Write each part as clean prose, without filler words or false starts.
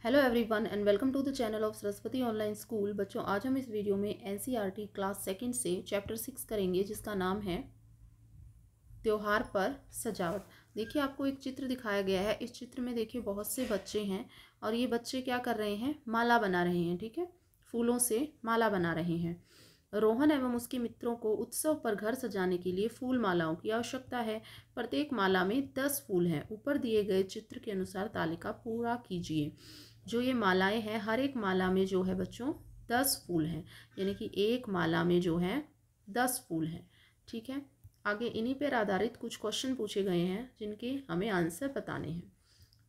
Hello everyone and welcome to the channel of Saraswati online school. बच्चों, आज हम इस वीडियो में एनसीईआरटी क्लास सेकंड से चैप्टर 6 करेंगे, जिसका नाम है त्योहार पर सजावट। देखिए, आपको एक चित्र दिखाया गया है। इस चित्र में देखिए बहुत से बच्चे हैं और ये बच्चे क्या कर रहे हैं, माला बना रहे हैं। ठीक है, फूलों से माला बना रहे हैं। रोहन एवं उसके मित्रों को उत्सव पर घर सजाने के लिए फूल मालाओं की आवश्यकता है। प्रत्येक माला में 10 फूल हैं। ऊपर दिए गए चित्र के अनुसार तालिका पूरा कीजिए। जो ये मालाएं हैं, हर एक माला में जो है बच्चों 10 फूल हैं, यानी कि एक माला में जो है 10 फूल हैं। ठीक है, आगे इन्हीं पर आधारित कुछ क्वेश्चन पूछे गए हैं जिनके हमें आंसर बताने हैं।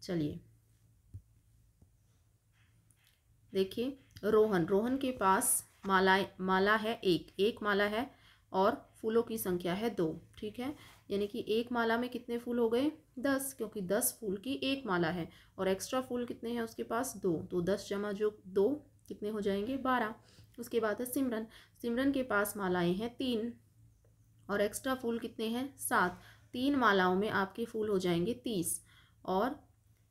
चलिए देखिए, रोहन के पास माला है, एक माला है और फूलों की संख्या है 2। ठीक है, यानी कि एक माला में कितने फूल हो गए, 10, क्योंकि 10 फूल की एक माला है। और एक्स्ट्रा फूल कितने हैं उसके पास, 2। तो 10 जमा जो 2 कितने हो जाएंगे, 12। उसके बाद है सिमरन के पास मालाएं हैं 3 और एक्स्ट्रा फूल कितने हैं, 7। 3 मालाओं में आपके फूल हो जाएंगे 30 और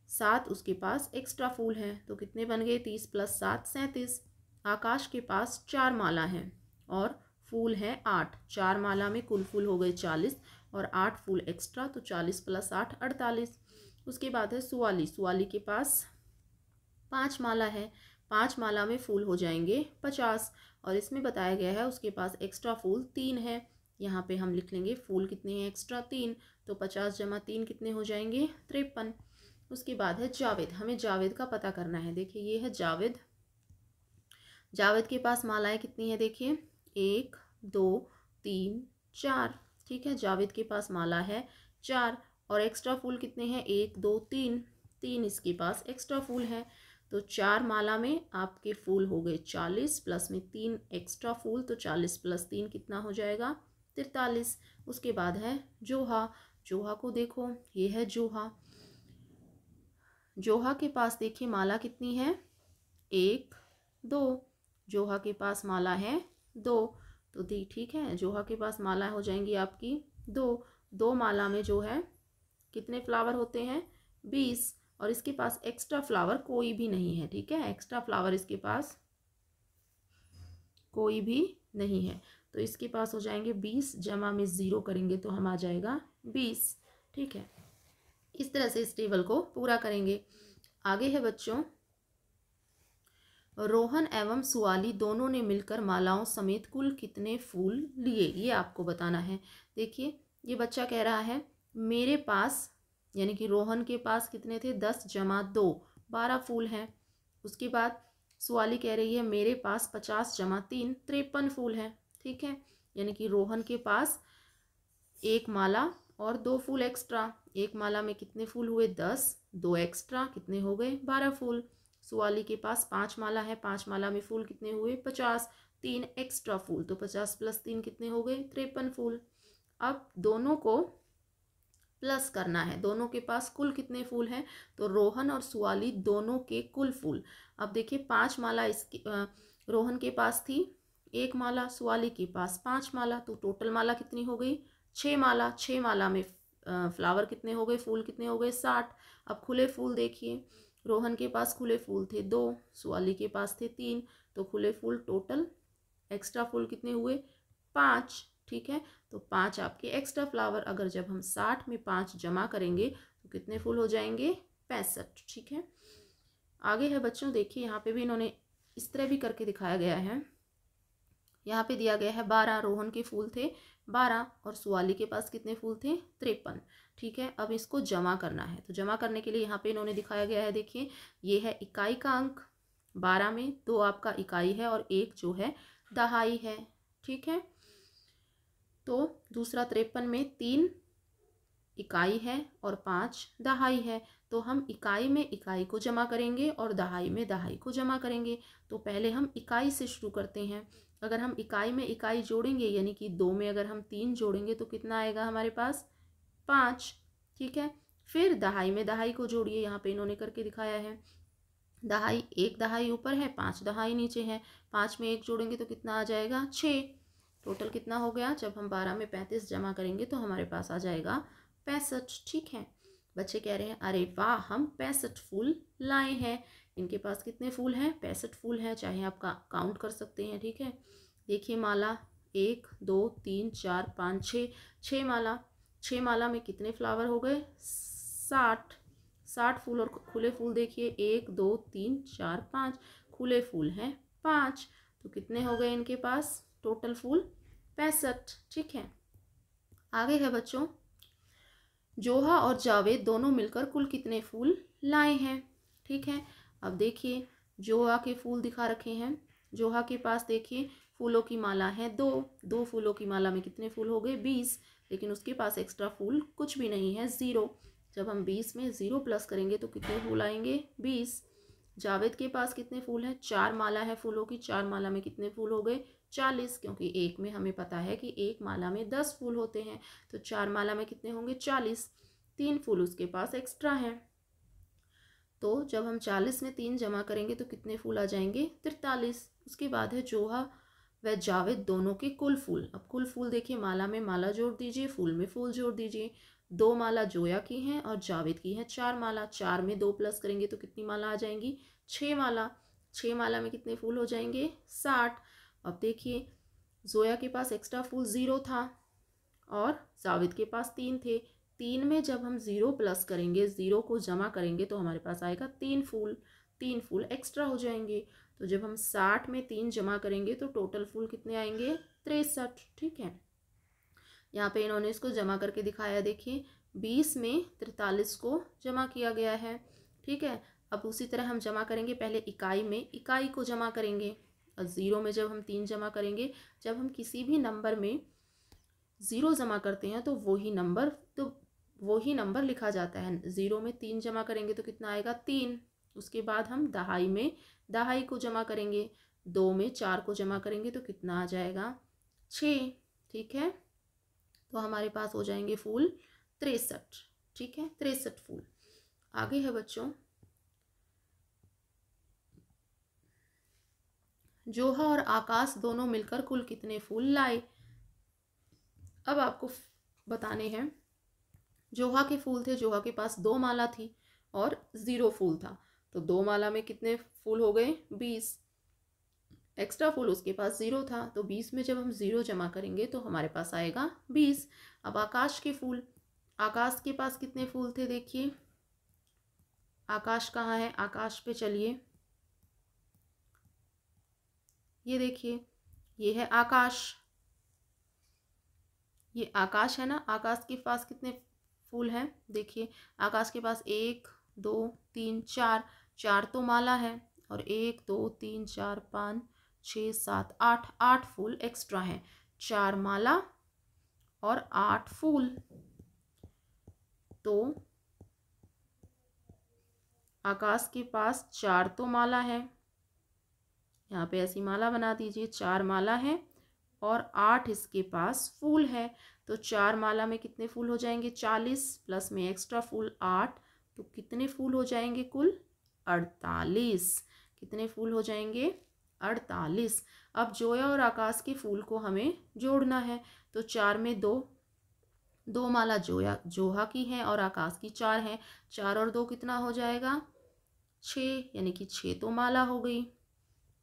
7 उसके पास एक्स्ट्रा फूल हैं, तो कितने बन गए, 30 + 7 37। आकाश के पास 4 माला हैं और फूल हैं 8। 4 माला में कुल फूल हो गए 40 और 8 फूल एक्स्ट्रा, तो 40 + 8 48। उसके बाद है सुवाली के पास 5 माला है। 5 माला में फूल हो जाएंगे 50 और इसमें बताया गया है उसके पास एक्स्ट्रा फूल 3 है। यहाँ पे हम लिख लेंगे फूल कितने हैं एक्स्ट्रा, 3। तो 50 जमा 3 कितने हो जाएंगे, 53। उसके बाद है जावेद। हमें जावेद का पता करना है। देखिए, ये है जावेद के पास मालाएं कितनी है, देखिए 1 2 3 4। ठीक है, जावेद के पास माला है 4 और एक्स्ट्रा फूल कितने हैं, 1 2 3 इसके पास एक्स्ट्रा फूल है। तो 4 माला में आपके फूल हो गए 40 प्लस में 3 एक्स्ट्रा फूल, तो 40 + 3 कितना हो जाएगा, 43। उसके बाद है जोहा को देखो, ये है जोहा के पास देखिए माला कितनी है, 1 2। जोहा के पास माला है 2, तो ठीक है, जोहा के पास माला हो जाएंगी आपकी 2 माला में जो है कितने फ्लावर होते हैं, 20 और इसके पास एक्स्ट्रा फ्लावर कोई भी नहीं है। ठीक है, एक्स्ट्रा फ्लावर इसके पास कोई भी नहीं है, तो इसके पास हो जाएंगे 20 जमा में 0 करेंगे तो हम आ जाएगा 20। ठीक है, इस तरह से इस टेबल को पूरा करेंगे। आगे है बच्चों, रोहन एवं सुवाली दोनों ने मिलकर मालाओं समेत कुल कितने फूल लिए, ये आपको बताना है। देखिए, ये बच्चा कह रहा है मेरे पास, यानी कि रोहन के पास कितने थे, 10 जमा 2 12 फूल हैं। उसके बाद सुवाली कह रही है मेरे पास 50 जमा 3 53 फूल हैं। ठीक है, यानी कि रोहन के पास एक माला और 2 फूल एक्स्ट्रा। एक माला में कितने फूल हुए, 10, 2 एक्स्ट्रा कितने हो गए, 12 फूल। सुवाली के पास 5 माला है, 5 माला में फूल कितने हुए, 50, 3 एक्स्ट्रा फूल, तो 50 + 3 कितने हो गए, 53 फूल। अब दोनों को प्लस करना है, दोनों के पास कुल कितने फूल हैं, तो रोहन और सुवाली दोनों के कुल फूल। अब देखिए, 5 माला इसकी रोहन के पास थी, 1 माला, सुवाली के पास 5 माला, तो टोटल माला कितनी हो गई, 6 माला। 6 माला में फ्लावर कितने हो गए, फूल कितने हो गए, 60। अब खुले फूल देखिए, रोहन के पास खुले फूल थे 2, सुवाली के पास थे 3, तो खुले फूल टोटल एक्स्ट्रा फूल कितने हुए, 5। ठीक है, तो 5 आपके एक्स्ट्रा फ्लावर। अगर जब हम 60 में 5 जमा करेंगे तो कितने फूल हो जाएंगे, 65। ठीक है, आगे है बच्चों, देखिए यहाँ पे भी इन्होंने इस तरह भी करके दिखाया गया है। यहाँ पे दिया गया है 12, रोहन के फूल थे 12 और सुवाली के पास कितने फूल थे, 53। ठीक है, अब इसको जमा करना है, तो जमा करने के लिए यहाँ पे इन्होंने दिखाया गया है। देखिए, ये है इकाई का अंक, 12 में 2 आपका इकाई है और 1 जो है दहाई है। ठीक है, तो दूसरा 53 में 3 इकाई है और 5 दहाई है, तो हम इकाई में इकाई को जमा करेंगे और दहाई में दहाई को जमा करेंगे। तो पहले हम इकाई से शुरू करते हैं। अगर हम इकाई में इकाई जोड़ेंगे, यानी कि 2 में अगर हम 3 जोड़ेंगे तो कितना आएगा हमारे पास, 5। ठीक है, फिर दहाई में दहाई को जोड़िए, यहाँ पे इन्होंने करके दिखाया है। दहाई, 1 दहाई ऊपर है, 5 दहाई नीचे है, 5 में 1 जोड़ेंगे तो कितना आ जाएगा, 6। टोटल कितना हो गया, जब हम 12 में 35 जमा करेंगे तो हमारे पास आ जाएगा 65। ठीक है, बच्चे कह रहे हैं अरे वाह हम 65 फूल लाए हैं। इनके पास कितने फूल हैं? 65 फूल हैं। चाहे आप काउंट कर सकते हैं, ठीक है। देखिए माला 1 2 3 4 5 6, 6 माला। 6 माला में कितने फ्लावर हो गए? 60। 60 फूल। और खुले फूल देखिए 1 2 3 4 5, खुले फूल हैं 5। तो कितने हो गए इनके पास टोटल फूल? 65, ठीक है। आगे है बच्चों, जोहा और जावेद दोनों मिलकर कुल कितने फूल लाए हैं? ठीक है। अब देखिए जोहा के फूल दिखा रखे हैं। जोहा के पास देखिए फूलों की माला है 2। 2 फूलों की माला में कितने फूल हो गए? 20। लेकिन उसके पास एक्स्ट्रा फूल कुछ भी नहीं है, 0। जब हम 20 में 0 प्लस करेंगे तो कितने फूल आएंगे? 20। जावेद के पास कितने फूल हैं? 4 माला है फूलों की। 4 माला में कितने फूल हो गए? 40। क्योंकि एक में हमें पता है कि एक माला में 10 फूल होते हैं, तो 4 माला में कितने होंगे? 40। 3 फूल उसके पास एक्स्ट्रा हैं। तो जब हम 40 में 3 जमा करेंगे तो कितने फूल आ जाएंगे? 43। उसके बाद है जोहा व जावेद दोनों के कुल फूल। अब कुल फूल देखिए, माला में माला जोड़ दीजिए, फूल में फूल जोड़ दीजिए। 2 माला जोया की हैं और जावेद की हैं 4 माला। 4 में 2 प्लस करेंगे तो कितनी माला आ जाएंगी? 6 माला। 6 माला में कितने फूल हो जाएंगे? 60। अब देखिए जोया के पास एक्स्ट्रा फूल 0 था और जावेद के पास 3 थे। 3 में जब हम 0 प्लस करेंगे, 0 को जमा करेंगे तो हमारे पास आएगा 3 फूल। 3 फूल एक्स्ट्रा हो जाएंगे। तो जब हम 60 में 3 जमा करेंगे तो टोटल फूल कितने आएंगे? 63, ठीक है। यहाँ पे इन्होंने इसको जमा करके दिखाया, देखिए 20 में 43 को जमा किया गया है, ठीक है। अब उसी तरह हम जमा करेंगे, पहले इकाई में इकाई को जमा करेंगे और 0 में जब हम 3 जमा करेंगे, जब हम किसी भी नंबर में 0 जमा करते हैं तो वही नंबर लिखा जाता है। 0 में 3 जमा करेंगे तो कितना आएगा? 3। उसके बाद हम दहाई में दहाई को जमा करेंगे। 2 में 4 को जमा करेंगे तो कितना आ जाएगा? 6, ठीक है। तो हमारे पास हो जाएंगे फूल 63, ठीक है। 63 फूल। आगे है बच्चों, जोहा और आकाश दोनों मिलकर कुल कितने फूल लाए? अब आपको बताने हैं। जोहा के फूल थे, जोहा के पास 2 माला थी और 0 फूल था। तो 2 माला में कितने फूल हो गए? 20। एक्स्ट्रा फूल उसके पास 0 था, तो 20 में जब हम 0 जमा करेंगे तो हमारे पास आएगा 20। अब आकाश के फूल, आकाश के पास कितने फूल थे? देखिए आकाश कहाँ है? आकाश पे चलिए, ये देखिए ये है आकाश। ये आकाश है ना। आकाश के पास कितने फूल हैं? देखिए आकाश के पास 1 2 3 4, 4 तो माला है और 1 2 3 4 5 6 7 8, 8 फूल एक्स्ट्रा हैं। 4 माला और 8 फूल। तो आकाश के पास 4 तो माला है, यहाँ पे ऐसी माला बना दीजिए, 4 माला है और 8 इसके पास फूल है। तो 4 माला में कितने फूल हो जाएंगे? 40 प्लस में एक्स्ट्रा फूल 8, तो कितने फूल हो जाएंगे कुल? 48। कितने फूल हो जाएंगे? 48। अब जोया और आकाश के फूल को हमें जोड़ना है। तो 4 में 2 माला जोहा की है और आकाश की 4 है। 4 और 2 कितना हो जाएगा? 6, यानी कि 6 तो माला हो गई।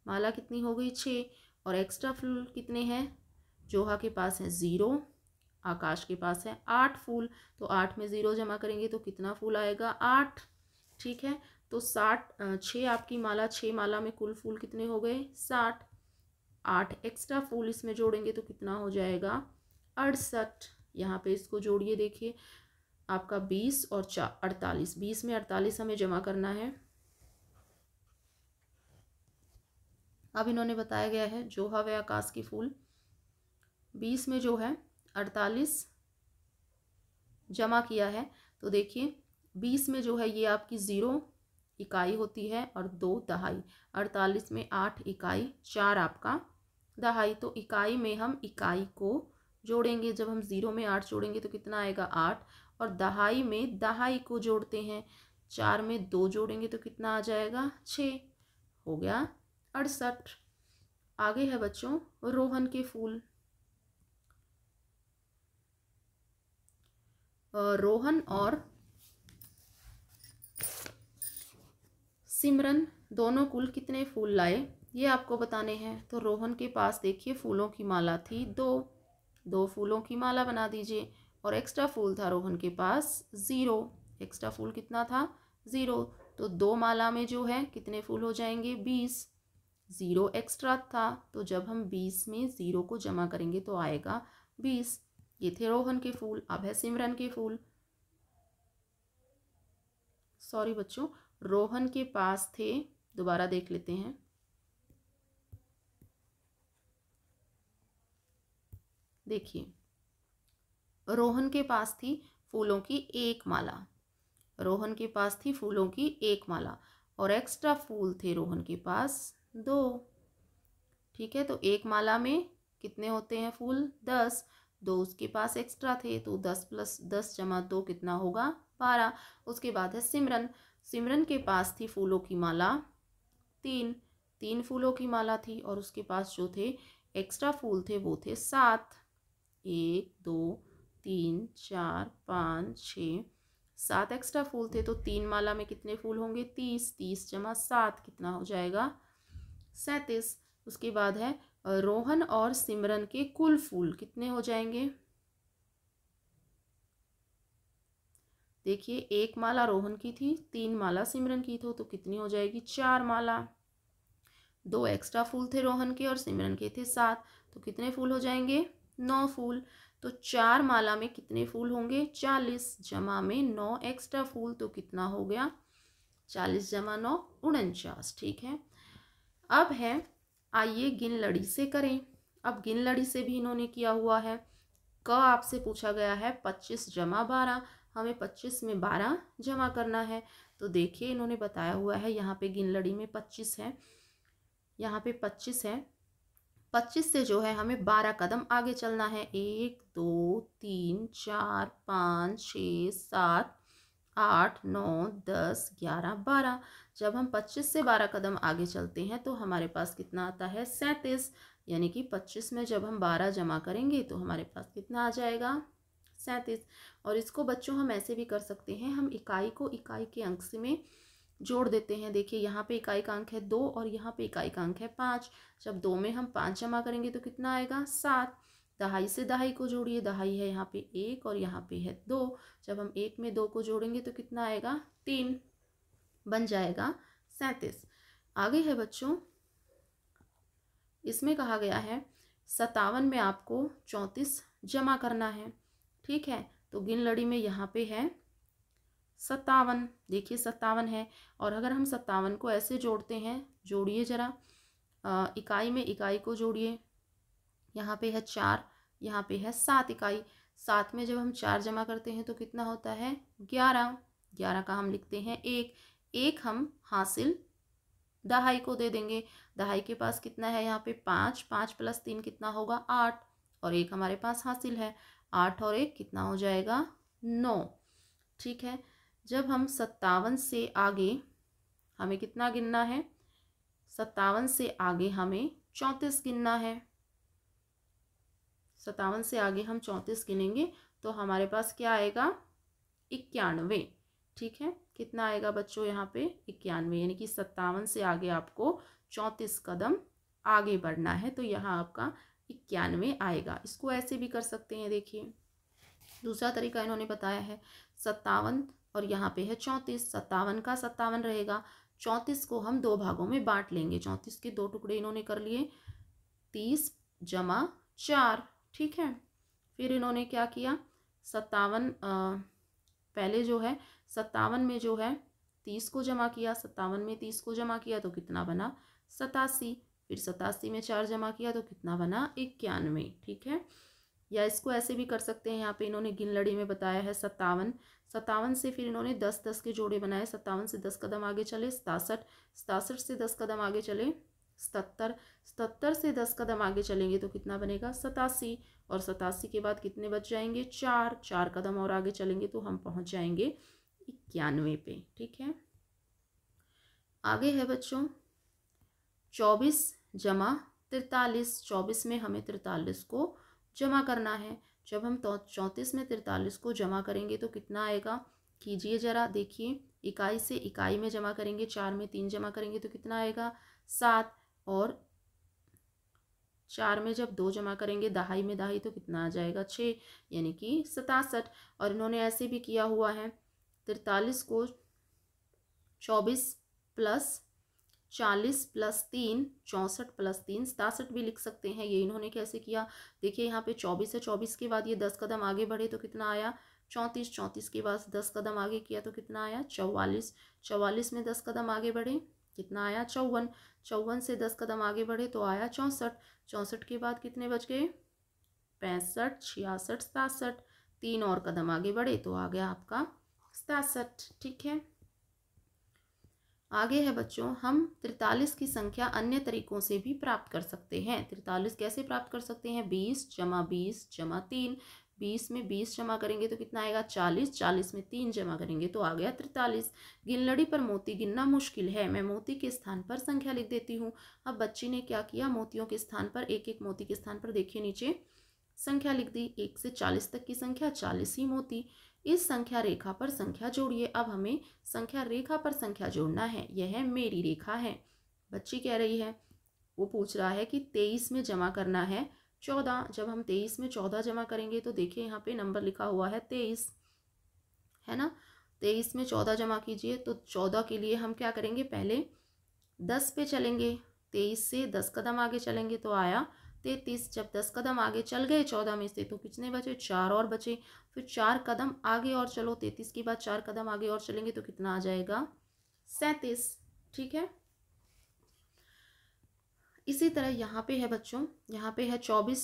माला कितनी हो गई? 6। और एक्स्ट्रा फूल कितने हैं? जोहा के पास है 0, आकाश के पास है 8 फूल। तो 8 में 0 जमा करेंगे तो कितना फूल आएगा? 8, ठीक है। तो 6 आपकी माला, 6 माला में कुल फूल कितने हो गए? 60। 8 एक्स्ट्रा फूल इसमें जोड़ेंगे तो कितना हो जाएगा? 68। यहाँ पे इसको जोड़िए, देखिए आपका 20 और 48, 20 में 48 हमें जमा करना है। अब इन्होंने बताया गया है जोहा व आकाश के फूल 20 में जो है 48 जमा किया है। तो देखिए 20 में जो है ये आपकी 0 इकाई होती है और 2 दहाई। 48 में 8 इकाई, 4 आपका दहाई। तो इकाई में हम इकाई को जोड़ेंगे, जब हम 0 में 8 जोड़ेंगे तो कितना आएगा? 8। और दहाई में दहाई को जोड़ते हैं, 4 में 2 जोड़ेंगे तो कितना आ जाएगा? 6। हो गया 68। आगे है बच्चों रोहन के फूल। रोहन और सिमरन दोनों कुल कितने फूल लाए ये आपको बताने हैं। तो रोहन के पास देखिए फूलों की माला थी दो फूलों की माला बना दीजिए, और एक्स्ट्रा फूल था रोहन के पास 0। एक्स्ट्रा फूल कितना था 0, तो 2 माला में जो है कितने फूल हो जाएंगे 20। 0 एक्स्ट्रा था, तो जब हम 20 में 0 को जमा करेंगे तो आएगा 20। ये थे रोहन के फूल। अब है सिमरन के फूल। सॉरी बच्चों, रोहन के पास थे, दोबारा देख लेते हैं। देखिए रोहन के पास थी फूलों की 1 माला, रोहन के पास थी फूलों की 1 माला, और एक्स्ट्रा फूल थे रोहन के पास 2। ठीक है, तो 1 माला में कितने होते हैं फूल 10, 2 उसके पास एक्स्ट्रा थे, तो 10 + 10 = 2 कितना होगा 12। उसके बाद है सिमरन। सिमरन के पास थी फूलों की माला 3 फूलों की माला थी, और उसके पास जो थे एक्स्ट्रा फूल थे वो थे 7। 1 2 3 4 5 6 7 एक्स्ट्रा फूल थे, तो 3 माला में कितने फूल होंगे 30। 30 + 7 कितना हो जाएगा 37। उसके बाद है रोहन और सिमरन के कुल फूल कितने हो जाएंगे। देखिए 1 माला रोहन की थी, 3 माला सिमरन की थी, तो कितनी हो जाएगी 4 माला। 2 एक्स्ट्रा फूल थे रोहन के और सिमरन के थे 7, तो कितने फूल हो जाएंगे 9 फूल। तो 4 माला में कितने फूल होंगे 40, जमा में 9 एक्स्ट्रा फूल, तो कितना हो गया 40 + 9 49। ठीक है, अब है आइए गिन लड़ी से करें। अब गिन लड़ी से भी इन्होंने किया हुआ है। क आपसे पूछा गया है 25 + 12, हमें 25 में 12 जमा करना है। तो देखिए इन्होंने बताया हुआ है, यहाँ पे गिन लड़ी में 25 है, यहाँ पे 25 है। 25 से जो है हमें 12 कदम आगे चलना है। 1 2 3 4 5 6 7 8 9 10 11 12। जब हम 25 से 12 कदम आगे चलते हैं तो हमारे पास कितना आता है 37, यानी कि 25 में जब हम 12 जमा करेंगे तो हमारे पास कितना आ जाएगा 37। और इसको बच्चों हम ऐसे भी कर सकते हैं, हम इकाई को इकाई के अंक से में जोड़ देते हैं। देखिए यहाँ पे इकाई का अंक है 2 और यहाँ पे इकाई का अंक है 5। जब 2 में हम 5 जमा करेंगे तो कितना आएगा 7। दहाई से दहाई को जोड़िए, दहाई है यहाँ पे 1 और यहाँ पे है 2। जब हम 1 में 2 को जोड़ेंगे तो कितना आएगा 3, बन जाएगा 37। आगे है बच्चों, इसमें कहा गया है 57 में आपको 34 जमा करना है। ठीक है, तो गिन लड़ी में यहाँ पे है 57। देखिए 57 है, और अगर हम 57 को ऐसे जोड़ते हैं, जोड़िए जरा, इकाई में इकाई को जोड़िए। यहाँ पे है 4, यहाँ पे है 7 इकाई। 7 में जब हम 4 जमा करते हैं तो कितना होता है 11। 11 का हम लिखते हैं 1 हम हासिल दहाई को दे देंगे। दहाई के पास कितना है यहाँ पे 5 + 3 कितना होगा 8, और 1 हमारे पास हासिल है। 8 और 1 कितना हो जाएगा 9। ठीक है, जब हम 57 से आगे हमें कितना गिनना है, 57 से आगे हमें 34 गिनना है। 57 से आगे हम 34 गिनेंगे तो हमारे पास क्या आएगा 91। ठीक है, कितना आएगा बच्चों यहाँ पे 91, यानी कि 57 से आगे आपको 34 कदम आगे बढ़ना है, तो यहाँ आपका 91 आएगा। इसको ऐसे भी कर सकते हैं। देखिए दूसरा तरीका इन्होंने बताया है 57 और यहाँ पे है 34। 57 का 57 रहेगा, 34 को हम 2 भागों में बांट लेंगे। 34 के 2 टुकड़े इन्होंने कर लिए, 30 + 4। ठीक है, फिर इन्होंने क्या किया 57 पहले जो है 57 में जो है 30 को जमा किया, 57 में 30 को जमा किया तो कितना बना 87। फिर 87 में 4 जमा किया तो कितना बना 91। ठीक है, या इसको ऐसे भी कर सकते हैं, यहाँ पे इन्होंने गिन लड़ी में बताया है 57। 57 से फिर इन्होंने 10 के जोड़े बनाए। 57 से 10 कदम आगे चले 67, 67 से 10 कदम आगे चले 77, 77 से 10 कदम आगे चलेंगे तो कितना बनेगा 87, और 87 के बाद कितने बच जाएंगे 4 कदम और आगे चलेंगे तो हम पहुँच जाएंगे 91 पे। ठीक है, आगे है बच्चों 24 + 43। 24 में हमें 43 को जमा करना है। जब हम 34 में 43 को जमा करेंगे तो कितना आएगा, कीजिए ज़रा, देखिए इकाई से इकाई में जमा करेंगे, 4 में 3 जमा करेंगे तो कितना आएगा 7, और 4 में जब 2 जमा करेंगे दहाई में दहाई तो कितना आ जाएगा 6, यानी कि 67। और इन्होंने ऐसे भी किया हुआ है 43 को 24 प्लस 40 प्लस 3 64 प्लस 3 67 भी लिख सकते हैं। ये इन्होंने कैसे किया, देखिए यहाँ पे 24 है, 24 के बाद ये 10 कदम आगे बढ़े तो कितना आया 34, 34 के बाद 10 कदम आगे किया तो कितना आया 44, 44 में 10 कदम आगे बढ़े कितना आया 54, 54 से 10 कदम आगे बढ़े तो आया 64, 64 के बाद कितने बच गए 65, 66, 67, 3 और कदम आगे बढ़े तो आ गया आपका 67। ठीक है, आगे है बच्चों, हम 43 की संख्या अन्य तरीकों से भी प्राप्त कर सकते हैं। 43 कैसे प्राप्त कर सकते हैं, 20 जमा 20 जमा 3, 20 में 20 जमा करेंगे तो कितना आएगा 40, 40 में 3 जमा करेंगे तो आ गया 43। गिनलड़ी पर मोती गिनना मुश्किल है, मैं मोती के स्थान पर संख्या लिख देती हूँ। अब बच्ची ने क्या किया, मोतियों के स्थान पर एक एक मोती के स्थान पर देखिए नीचे संख्या लिख दी, 1 से 40 तक की संख्या 40 ही मोती। इस संख्या रेखा पर संख्या जोड़िए। अब हमें संख्या रेखा पर संख्या जोड़ना है, यह मेरी रेखा है। बच्ची कह रही है, वो पूछ रहा है कि 23 में जमा करना है 14। जब हम 23 में 14 जमा करेंगे तो देखिए यहाँ पे नंबर लिखा हुआ है 23, है ना। 23 में 14 जमा कीजिए तो 14 के लिए हम क्या करेंगे, पहले 10 पे चलेंगे, 23 से 10 कदम आगे चलेंगे तो आया 33। जब 10 कदम आगे चल गए 14 में से तो कितने बचे 4 और बचे, फिर 4 कदम आगे और चलो, 33 के बाद 4 कदम आगे और चलेंगे तो कितना आ जाएगा 37। ठीक है, इसी तरह यहाँ पे है बच्चों, यहाँ पे है 24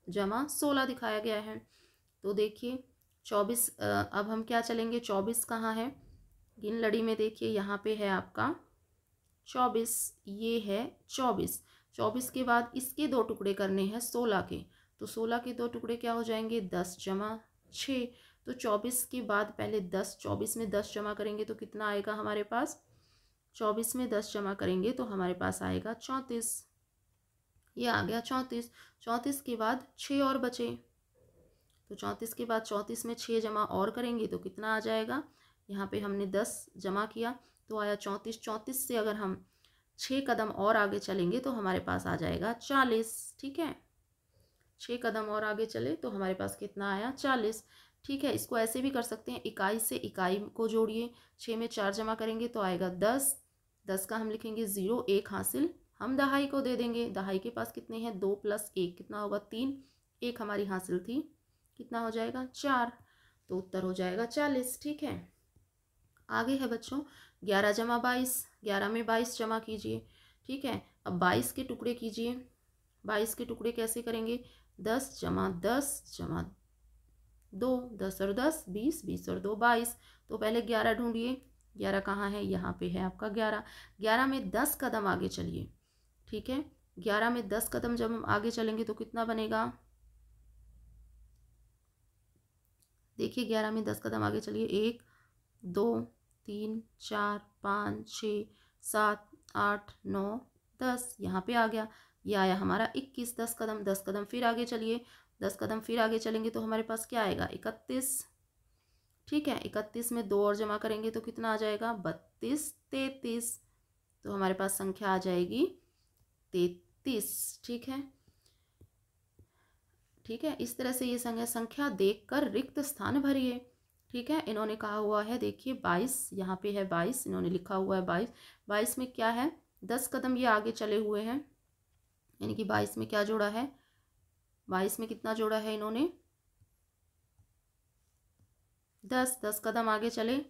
जमा 16 दिखाया गया है। तो देखिए 24, अब हम क्या चलेंगे, 24 कहाँ है, गिन लड़ी में देखिए यहाँ पे है आपका 24, ये है 24। 24 के बाद इसके 2 टुकड़े करने हैं 16 के, तो 16 के 2 टुकड़े क्या हो जाएंगे 10 जमा 6। तो 24 के बाद पहले 10, 24 में 10 जमा करेंगे तो कितना आएगा हमारे पास, 24 में 10 जमा करेंगे तो हमारे पास आएगा 34, ये आ गया 34। 34 के बाद 6 और बचे, तो 34 के बाद 34 में 6 जमा और करेंगे तो कितना आ जाएगा, यहाँ पे हमने 10 जमा किया तो आया 34। 34 से अगर हम 6 कदम और आगे चलेंगे तो हमारे पास आ जाएगा 40। ठीक है, 6 कदम और आगे चले तो हमारे पास कितना आया 40। ठीक है, इसको ऐसे भी कर सकते हैं, इकाई से इकाई को जोड़िए, 6 में 4 जमा करेंगे तो आएगा 10, 10 का हम लिखेंगे 0, 1 हासिल, हम दहाई को दे देंगे, दहाई के पास कितने हैं 2 प्लस 1 कितना होगा 3, 1 हमारी हासिल थी, कितना हो जाएगा 4, तो उत्तर हो जाएगा 40। ठीक है, आगे है बच्चों 11 जमा 22, 11 में 22 जमा कीजिए। ठीक है, अब 22 के टुकड़े कीजिए, 22 के टुकड़े कैसे करेंगे, 10 जमा 10 जमा 2, 10 और 10 20, 20 और 2 22। तो पहले 11 ढूंढिए, 11 कहाँ है, यहाँ पे है आपका 11। 11 में 10 कदम आगे चलिए। ठीक है, 11 में 10 कदम जब हम आगे चलेंगे तो कितना बनेगा, देखिए 11 में 10 कदम आगे चलिए, 1 2 3 4 5 6 7 8 9 10, यहाँ पे आ गया, ये आया हमारा 21। 10 कदम, 10 कदम फिर आगे चलिए, 10 कदम फिर आगे चलेंगे तो हमारे पास क्या आएगा 31। ठीक है, 31 में 2 और जमा करेंगे तो कितना आ जाएगा 32, 33, तो हमारे पास संख्या आ जाएगी 33। ठीक है, ठीक है, इस तरह से ये संख्या देखकर रिक्त स्थान भरिए। ठीक है, इन्होंने कहा हुआ है, देखिए 22, यहाँ पे है 22, इन्होंने लिखा हुआ है 22। 22 में क्या है 10 कदम ये आगे चले हुए हैं, यानी कि 22 में क्या जोड़ा है, 22 में कितना जोड़ा है इन्होंने 10, 10 कदम आगे चले,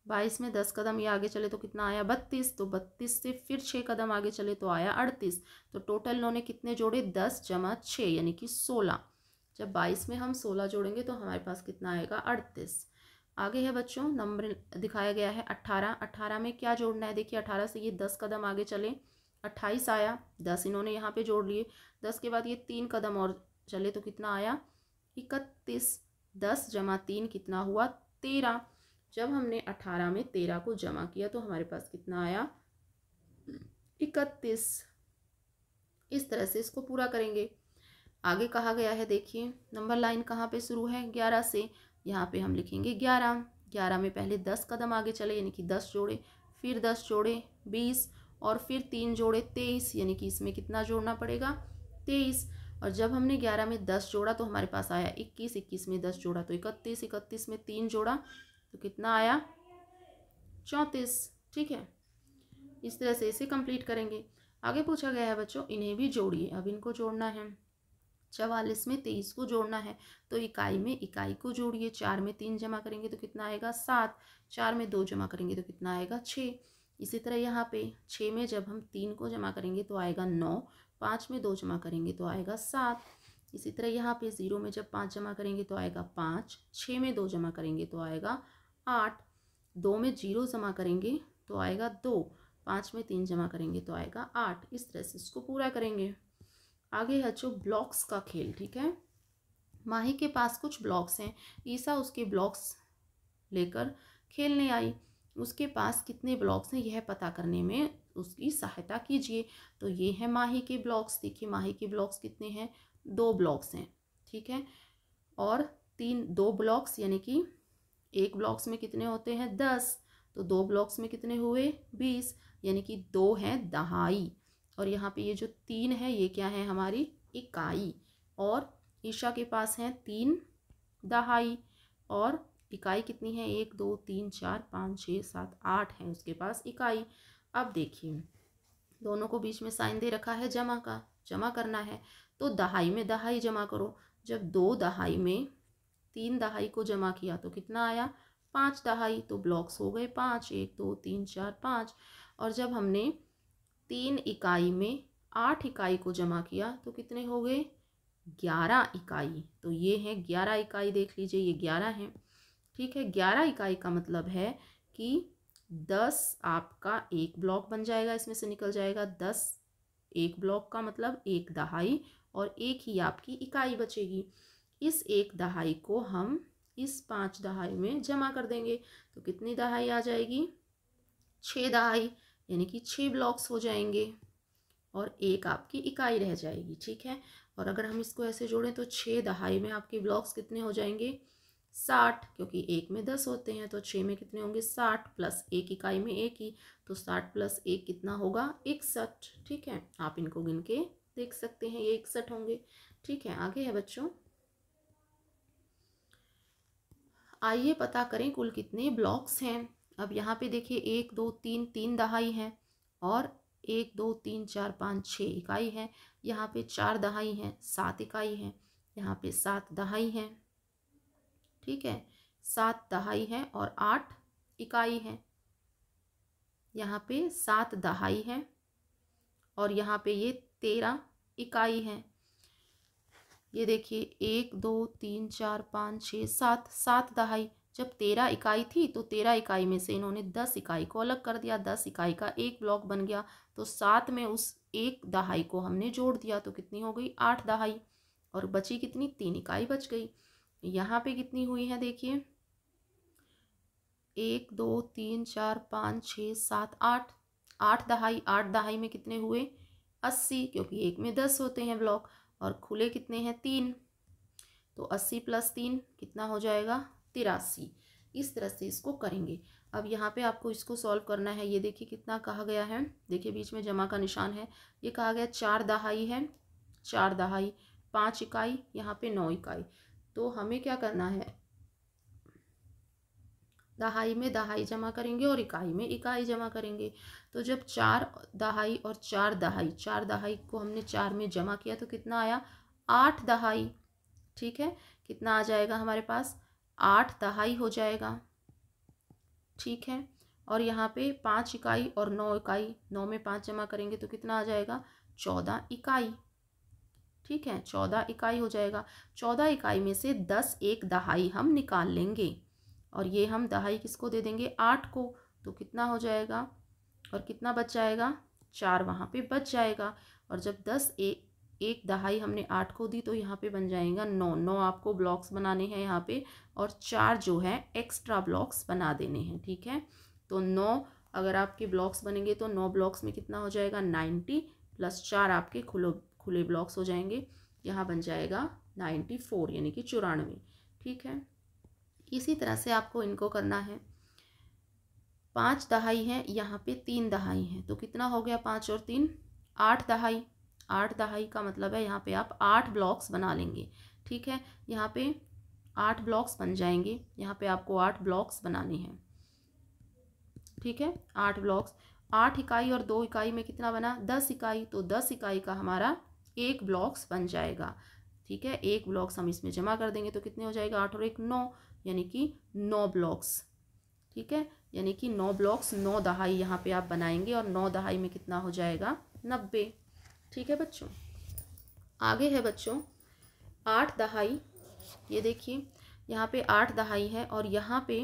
22 में 10 कदम ये आगे चले तो कितना आया 32, तो 32 से फिर 6 कदम आगे चले तो आया 38। तो टोटल इन्होंने कितने जोड़े 10 जमा 6 यानी कि 16। जब 22 में हम 16 जोड़ेंगे तो हमारे पास कितना आएगा 38। आगे है बच्चों, नंबर दिखाया गया है 18। 18 में क्या जोड़ना है, देखिए 18 से ये 10 कदम आगे चले, 28 आया, 10 इन्होंने यहाँ पे जोड़ लिए, 10 के बाद ये 3 कदम और चले तो कितना आया 31। 10 जमा 3 कितना हुआ 13। जब हमने 18 में 13 को जमा किया तो हमारे पास कितना आया 31। इस तरह से इसको पूरा करेंगे। आगे कहा गया है, देखिए नंबर लाइन कहाँ पे शुरू है 11 से, यहाँ पे हम लिखेंगे 11। 11 में पहले 10 कदम आगे चले यानी कि 10 जोड़े, फिर 10 जोड़े 20 और फिर 3 जोड़े 23 यानी कि इसमें कितना जोड़ना पड़ेगा 23। और जब हमने 11 में 10 जोड़ा तो हमारे पास आया 21, 21 में 10 जोड़ा तो 31, 31 में 3 जोड़ा तो कितना आया 34। ठीक है, इस तरह से इसे कंप्लीट करेंगे। आगे पूछा गया है बच्चों इन्हें भी जोड़िए। अब इनको जोड़ना है, 44 में 23 को जोड़ना है तो इकाई में इकाई को जोड़िए। 4 में 3 जमा करेंगे तो कितना आएगा 7, 4 में 2 जमा करेंगे तो कितना आएगा 6। इसी तरह यहाँ पे 6 में जब हम 3 को जमा करेंगे तो आएगा 9, 5 में 2 जमा करेंगे तो आएगा 7। इसी तरह यहाँ पे 0 में जब 5 जमा करेंगे तो आएगा 5, 6 में 2 जमा करेंगे तो आएगा 8, 2 में 0 जमा करेंगे तो आएगा 2, 5 में 3 जमा करेंगे तो आएगा 8। इस तरह से इसको पूरा करेंगे। आगे है जो ब्लॉक्स का खेल। ठीक है, माही के पास कुछ ब्लॉक्स हैं, ईसा उसके ब्लॉक्स लेकर खेलने आई। उसके पास कितने ब्लॉक्स हैं यह पता करने में उसकी सहायता कीजिए। तो ये है माही के ब्लॉक्स। देखिए माही के ब्लॉक्स कितने हैं, 2 ब्लॉक्स हैं। ठीक है, और 2 ब्लॉक्स यानी कि एक ब्लॉक्स में कितने होते हैं 10, तो 2 ब्लॉक्स में कितने हुए 20 यानी कि 2 हैं दहाई। और यहाँ पे ये जो 3 है ये क्या है हमारी इकाई। और ईशा के पास हैं 3 दहाई और इकाई कितनी है 1 2 3 4 5 6 7 8 है उसके पास इकाई। अब देखिए दोनों को बीच में साइन दे रखा है जमा का, जमा करना है तो दहाई में दहाई जमा करो। जब 2 दहाई में 3 दहाई को जमा किया तो कितना आया 5 दहाई, तो ब्लॉक्स हो गए 5, 1 2 3 4 5। और जब हमने 3 इकाई में 8 इकाई को जमा किया तो कितने हो गए 11 इकाई। तो ये है 11 इकाई, देख लीजिए ये 11 है। ठीक है, 11 इकाई का मतलब है कि 10 आपका एक ब्लॉक बन जाएगा, इसमें से निकल जाएगा 10। एक ब्लॉक का मतलब 1 दहाई और 1 ही आपकी इकाई बचेगी। इस 1 दहाई को हम इस 5 दहाई में जमा कर देंगे तो कितनी दहाई आ जाएगी 6 दहाई यानी कि 6 ब्लॉक्स हो जाएंगे और 1 आपकी इकाई रह जाएगी। ठीक है, और अगर हम इसको ऐसे जोड़ें तो 6 दहाई में आपके ब्लॉक्स कितने हो जाएंगे 60, क्योंकि 1 में 10 होते हैं तो 6 में कितने होंगे 60 प्लस 1 इकाई में 1 ही, तो 60 प्लस 1 कितना होगा 61। ठीक है, आप इनको गिन के देख सकते हैं ये 61 होंगे। ठीक है, आगे है बच्चों, आइए पता करें कुल कितने ब्लॉक्स हैं। अब यहाँ पे देखिए 1 2 3 3 दहाई हैं और 1 2 3 4 5 6 इकाई है। यहाँ पे 4 दहाई हैं 7 इकाई है। यहाँ पे 7 दहाई हैं। ठीक है, 7 दहाई है और 8 इकाई है। यहाँ पे 7 दहाई है और यहाँ पे ये 13 इकाई है। ये देखिए 1 2 3 4 5 6 7, 7 दहाई। जब 13 इकाई थी तो 13 इकाई में से इन्होंने 10 इकाई को अलग कर दिया, 10 इकाई का एक ब्लॉक बन गया। तो 7 में उस एक दहाई को हमने जोड़ दिया तो कितनी हो गई 8 दहाई और बची कितनी 3 इकाई बच गई। यहाँ पे कितनी हुई है देखिए 1 2 3 4 5 6 7 8, 8 दहाई। 8 दहाई में कितने हुए 80, क्योंकि 1 में 10 होते हैं ब्लॉक और खुले कितने हैं 3, तो 80 प्लस 3 कितना हो जाएगा 83। इस तरह से इसको करेंगे। अब यहाँ पे आपको इसको सॉल्व करना है। ये देखिए कितना कहा गया है, देखिए बीच में जमा का निशान है। ये कहा गया 4 दहाई है, 4 दहाई 5 इकाई, यहाँ पे 9 इकाई। तो हमें क्या करना है दहाई में दहाई जमा करेंगे और इकाई में इकाई जमा करेंगे। तो जब 4 दहाई और 4 दहाई, 4 दहाई को हमने 4 में जमा किया तो कितना आया 8 दहाई। ठीक है, कितना आ जाएगा हमारे पास 8 दहाई हो जाएगा। ठीक है, और यहाँ पे 5 इकाई और 9 इकाई, 9 में 5 जमा करेंगे तो कितना आ जाएगा 14 इकाई। ठीक है, 14 इकाई हो जाएगा। 14 इकाई में से 10 एक दहाई हम निकाल लेंगे और ये हम दहाई किसको दे देंगे 8 को, तो कितना हो जाएगा और कितना बच जाएगा 4 वहाँ पे बच जाएगा। और जब 10 एक दहाई हमने 8 को दी तो यहाँ पे बन जाएगा 9। 9 आपको ब्लॉक्स बनाने हैं यहाँ पे और 4 जो है एक्स्ट्रा ब्लॉक्स बना देने हैं। ठीक है, तो 9 अगर आपके ब्लॉक्स बनेंगे तो 9 ब्लॉक्स में कितना हो जाएगा 90 प्लस 4 आपके खुले ब्लॉक्स हो जाएंगे। यहाँ बन जाएगा 94 यानी कि 94। ठीक है, इसी तरह से आपको इनको करना है। 5 दहाई है, यहाँ पे 3 दहाई है, तो कितना हो गया 5 और 3 8 दहाई। 8 दहाई का मतलब है यहाँ पे आप 8 ब्लॉक्स बना लेंगे। ठीक है, यहाँ पे 8 ब्लॉक्स बन जाएंगे। यहाँ पे आपको 8 ब्लॉक्स बनाने हैं। ठीक है, 8 ब्लॉक्स। 8 इकाई और 2 इकाई में कितना बना 10 इकाई, तो 10 इकाई का हमारा एक ब्लॉक्स बन जाएगा। ठीक है, एक ब्लॉक्स हम इसमें जमा कर देंगे तो कितने हो जाएगा 8 और 1 9, यानी कि 9 ब्लॉक्स। ठीक है, यानी कि 9 ब्लॉक्स 9 दहाई यहाँ पे आप बनाएंगे और 9 दहाई में कितना हो जाएगा 90। ठीक है बच्चों, आगे है बच्चों 8 दहाई। ये देखिए यहाँ पे 8 दहाई है और यहाँ पे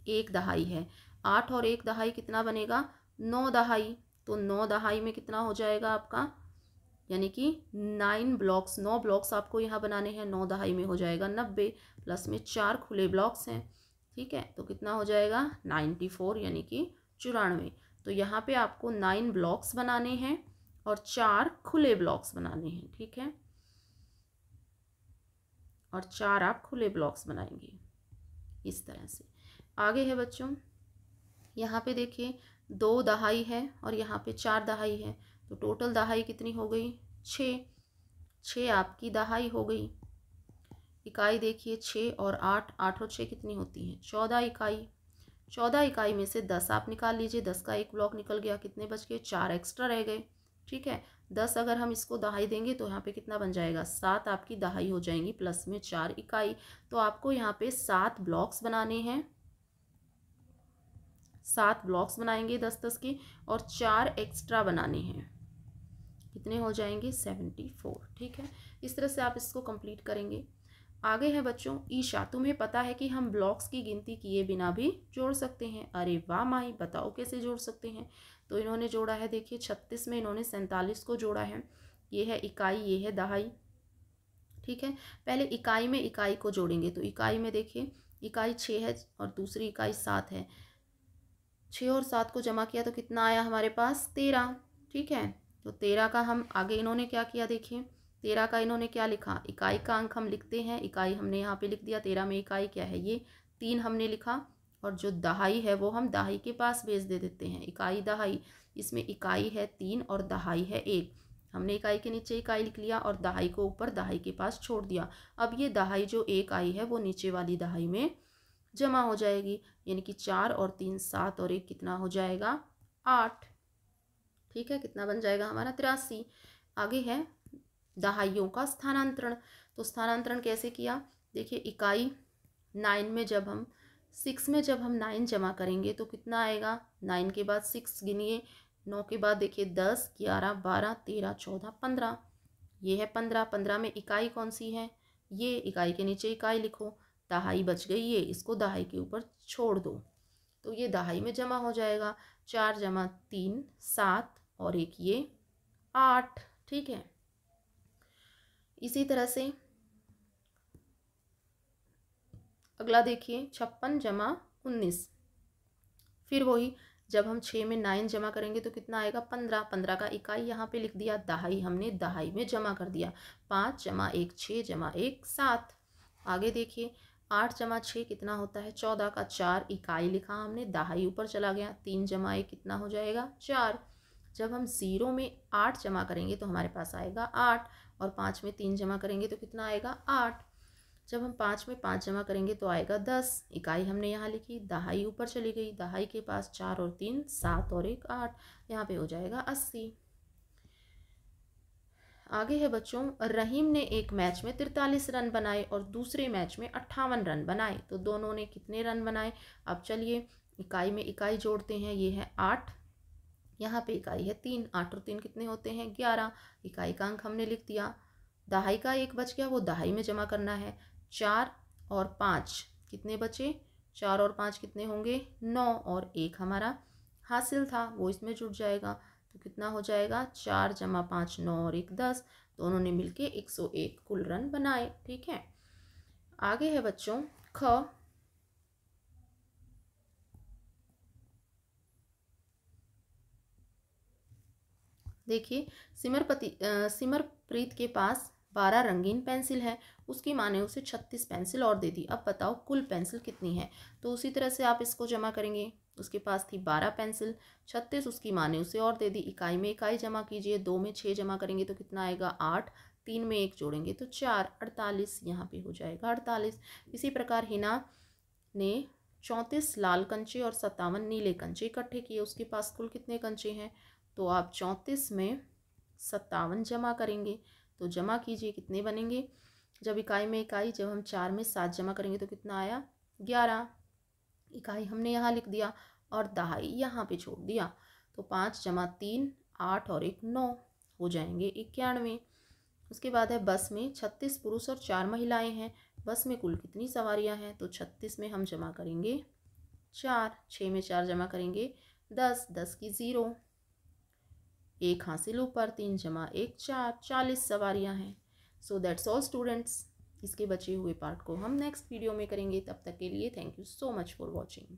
1 दहाई है। 8 और 1 दहाई कितना बनेगा 9 दहाई, तो 9 दहाई में कितना हो जाएगा आपका, यानी कि 9 ब्लॉक्स, 9 ब्लॉक्स आपको यहाँ बनाने हैं। 9 दहाई में हो जाएगा 90, प्लस में 4 खुले ब्लॉक्स हैं। ठीक है, तो कितना हो जाएगा 94, यानी कि 94। तो यहाँ पे आपको 9 ब्लॉक्स बनाने हैं और 4 खुले ब्लॉक्स बनाने हैं। ठीक है, और 4 आप खुले ब्लॉक्स बनाएंगे इस तरह से। आगे है बच्चों, यहाँ पे देखिए 2 दहाई है और यहाँ पे 4 दहाई है, तो टोटल दहाई कितनी हो गई 6। 6 आपकी दहाई हो गई। इकाई देखिए 6 और 8, 8 और 6 कितनी होती है 14 इकाई। 14 इकाई में से 10 आप निकाल लीजिए, 10 का एक ब्लॉक निकल गया, कितने बच गए 4 एक्स्ट्रा रह गए। ठीक है, 10 अगर हम इसको दहाई देंगे तो यहाँ पे कितना बन जाएगा 7 आपकी दहाई हो जाएंगी, प्लस में 4 इकाई। तो आपको यहाँ पे 7 ब्लॉक्स बनाने हैं। 7 ब्लॉक्स बनाएंगे 10-10 के और 4 एक्स्ट्रा बनाने हैं, कितने हो जाएंगे 74। ठीक है, इस तरह से आप इसको कंप्लीट करेंगे। आगे है बच्चों ईशा, तुम्हें पता है कि हम ब्लॉक्स की गिनती किए बिना भी जोड़ सकते हैं। अरे वाह माही, बताओ कैसे जोड़ सकते हैं। तो इन्होंने जोड़ा है, देखिए 36 में इन्होंने 47 को जोड़ा है। ये है इकाई, ये है दहाई। ठीक है, पहले इकाई में इकाई को जोड़ेंगे, तो इकाई में देखिए इकाई 6 है और दूसरी इकाई 7 है। 6 और 7 को जमा किया तो कितना आया हमारे पास 13। ठीक है, तो 13 का हम आगे इन्होंने क्या किया, देखिए 13 का इन्होंने क्या लिखा, इकाई का अंक हम लिखते हैं, इकाई हमने यहाँ पे लिख दिया। 13 में इकाई क्या है ये 3 हमने लिखा, और जो दहाई है वो हम दहाई के पास भेज दे देते हैं। इकाई दहाई, इसमें इकाई है 3 और दहाई है 1। हमने इकाई के नीचे इकाई लिख लिया और दहाई को ऊपर दहाई के पास छोड़ दिया। अब ये दहाई जो 1 आई है वो नीचे वाली दहाई में जमा हो जाएगी, यानी कि 4 और 3 7 और 1 कितना हो जाएगा 8। ठीक है, कितना बन जाएगा हमारा 83। आगे है दहाइयों का स्थानांतरण। तो स्थानांतरण कैसे किया, देखिए इकाई 9 में जब हम 6 में जब हम 9 जमा करेंगे तो कितना आएगा, 9 के बाद 6 गिनिए, 9 के बाद देखिए 10 11 12 13 14 15, ये है 15। 15 में इकाई कौन सी है, ये इकाई के नीचे इकाई लिखो, दहाई बच गई, ये इसको दहाई के ऊपर छोड़ दो, तो ये दहाई में जमा हो जाएगा। 4 जमा 3 7 और 1 ये 8। ठीक है, इसी तरह से अगला देखिए 56 जमा 19। फिर वही, जब हम 6 में 9 जमा करेंगे तो कितना आएगा 15। 15 का इकाई यहाँ पे लिख दिया, दहाई हमने दहाई में जमा कर दिया। 5 जमा 1 6 जमा 1 7। आगे देखिए 8 जमा 6 कितना होता है 14 का 4 इकाई लिखा हमने, दहाई ऊपर चला गया। 3 जमा 1 कितना हो जाएगा 4। जब हम 0 में 8 जमा करेंगे तो हमारे पास आएगा 8, और 5 में 3 जमा करेंगे तो कितना आएगा 8। जब हम 5 में 5 जमा करेंगे तो आएगा 10। इकाई हमने यहाँ लिखी, दहाई ऊपर चली गई, दहाई के पास 4 और 3 7 और 1 8, यहाँ पे हो जाएगा 80। आगे है बच्चों, रहीम ने एक मैच में 43 रन बनाए और दूसरे मैच में 58 रन बनाए, तो दोनों ने कितने रन बनाए। अब चलिए इकाई में इकाई जोड़ते हैं, ये है 8, यहाँ पे इकाई है 3, 8 और 3 कितने होते हैं 11। इकाई का अंक हमने लिख दिया, दहाई का एक बच गया, वो दहाई में जमा करना है। 4 और 5 कितने बचे, 4 और 5 कितने होंगे 9, और 1 हमारा हासिल था वो इसमें जुड़ जाएगा, तो कितना हो जाएगा 4 जमा 5 9 और 1 10। दोनों ने मिलके 101 कुल रन बनाए। ठीक है, आगे है बच्चों ख। देखिए सिमरप्रीत के पास 12 रंगीन पेंसिल है, उसकी माँ ने उसे 36 पेंसिल और दे दी। अब बताओ कुल पेंसिल कितनी है। तो उसी तरह से आप इसको जमा करेंगे। उसके पास थी 12 पेंसिल, 36 उसकी माँ ने उसे और दे दी। इकाई में इकाई जमा कीजिए, 2 में 6 जमा करेंगे तो कितना आएगा 8, 3 में 1 जोड़ेंगे तो 4, 48 यहाँ पे हो जाएगा 48। इसी प्रकार हिना ने 34 लाल कंचे और 57 नीले कंचे इकट्ठे किए। उसके पास कुल कितने कंचे हैं। तो आप 34 में 57 जमा करेंगे। तो जमा कीजिए, कितने बनेंगे। जब इकाई में इकाई, जब हम 4 में 7 जमा करेंगे तो कितना आया 11। इकाई हमने यहाँ लिख दिया और दहाई यहाँ पे छोड़ दिया। तो 5 जमा 3 8 और 1 9 हो जाएंगे 91। उसके बाद है बस में 36 पुरुष और 4 महिलाएं हैं। बस में कुल कितनी सवारियां हैं। तो 36 में हम जमा करेंगे 4, 6 में 4 जमा करेंगे 10, 10 की 0, 1 हासिल ऊपर, 3 जमा 1 4, 40 सवारियां हैं। So that's all students. इसके बचे हुए पार्ट को हम नेक्स्ट वीडियो में करेंगे। तब तक के लिए thank you so much for watching.